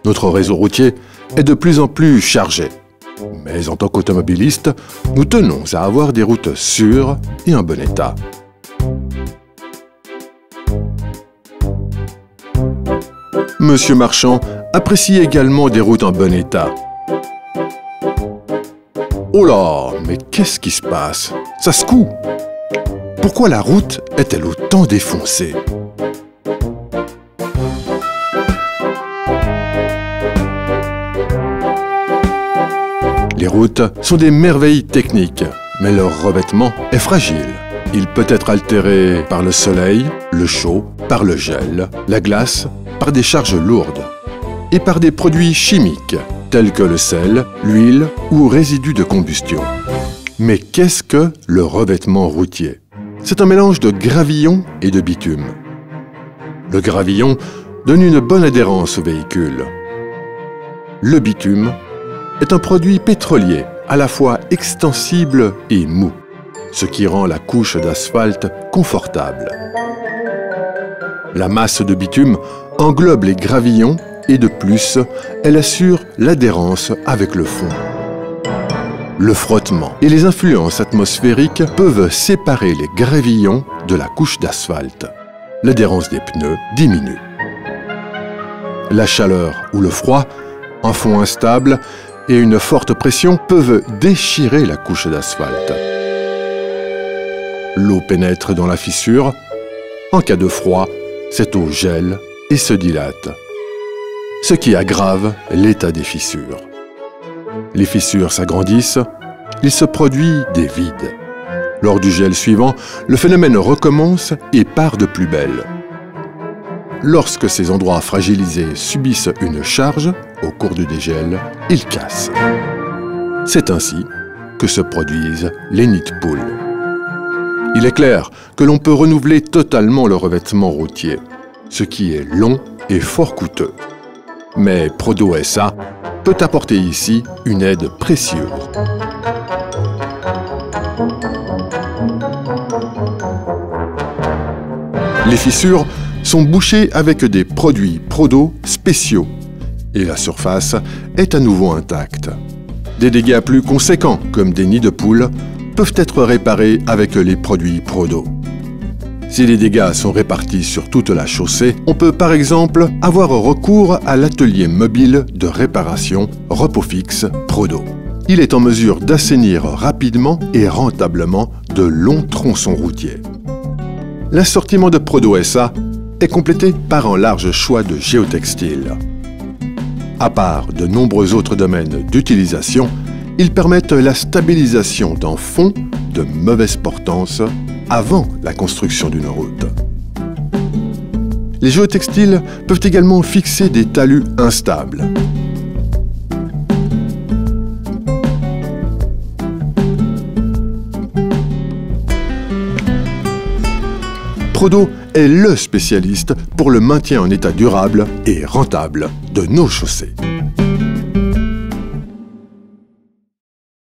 Notre réseau routier est de plus en plus chargé. Mais en tant qu'automobilistes, nous tenons à avoir des routes sûres et en bon état. Monsieur Marchand apprécie également des routes en bon état. Oh là, mais qu'est-ce qui se passe? Ça secoue! Pourquoi la route est-elle autant défoncée? Les routes sont des merveilles techniques, mais leur revêtement est fragile. Il peut être altéré par le soleil, le chaud, par le gel, la glace, par des charges lourdes et par des produits chimiques tels que le sel, l'huile ou résidus de combustion. Mais qu'est-ce que le revêtement routier? C'est un mélange de gravillon et de bitume. Le gravillon donne une bonne adhérence au véhicule. Le bitume est un produit pétrolier à la fois extensible et mou, ce qui rend la couche d'asphalte confortable. La masse de bitume englobe les gravillons et de plus, elle assure l'adhérence avec le fond. Le frottement et les influences atmosphériques peuvent séparer les gravillons de la couche d'asphalte. L'adhérence des pneus diminue. La chaleur ou le froid, un fond instable et une forte pression peuvent déchirer la couche d'asphalte. L'eau pénètre dans la fissure. En cas de froid, cette eau gèle et se dilate, ce qui aggrave l'état des fissures. Les fissures s'agrandissent, il se produit des vides. Lors du gel suivant, le phénomène recommence et part de plus belle. Lorsque ces endroits fragilisés subissent une charge, au cours du dégel, ils cassent. C'est ainsi que se produisent les nids de poules. Il est clair que l'on peut renouveler totalement le revêtement routier, ce qui est long et fort coûteux. Mais Prodo SA peut apporter ici une aide précieuse. Les fissures sont bouchées avec des produits Prodo spéciaux et la surface est à nouveau intacte. Des dégâts plus conséquents, comme des nids de poules, peuvent être réparés avec les produits Prodo. Si les dégâts sont répartis sur toute la chaussée, on peut par exemple avoir recours à l'atelier mobile de réparation Repos-Fix Prodo. Il est en mesure d'assainir rapidement et rentablement de longs tronçons routiers. L'assortiment de Prodo SA est complété par un large choix de géotextiles. À part de nombreux autres domaines d'utilisation, ils permettent la stabilisation d'un fond de mauvaise portance avant la construction d'une route. Les géotextiles peuvent également fixer des talus instables. Prodo est le spécialiste pour le maintien en état durable et rentable de nos chaussées.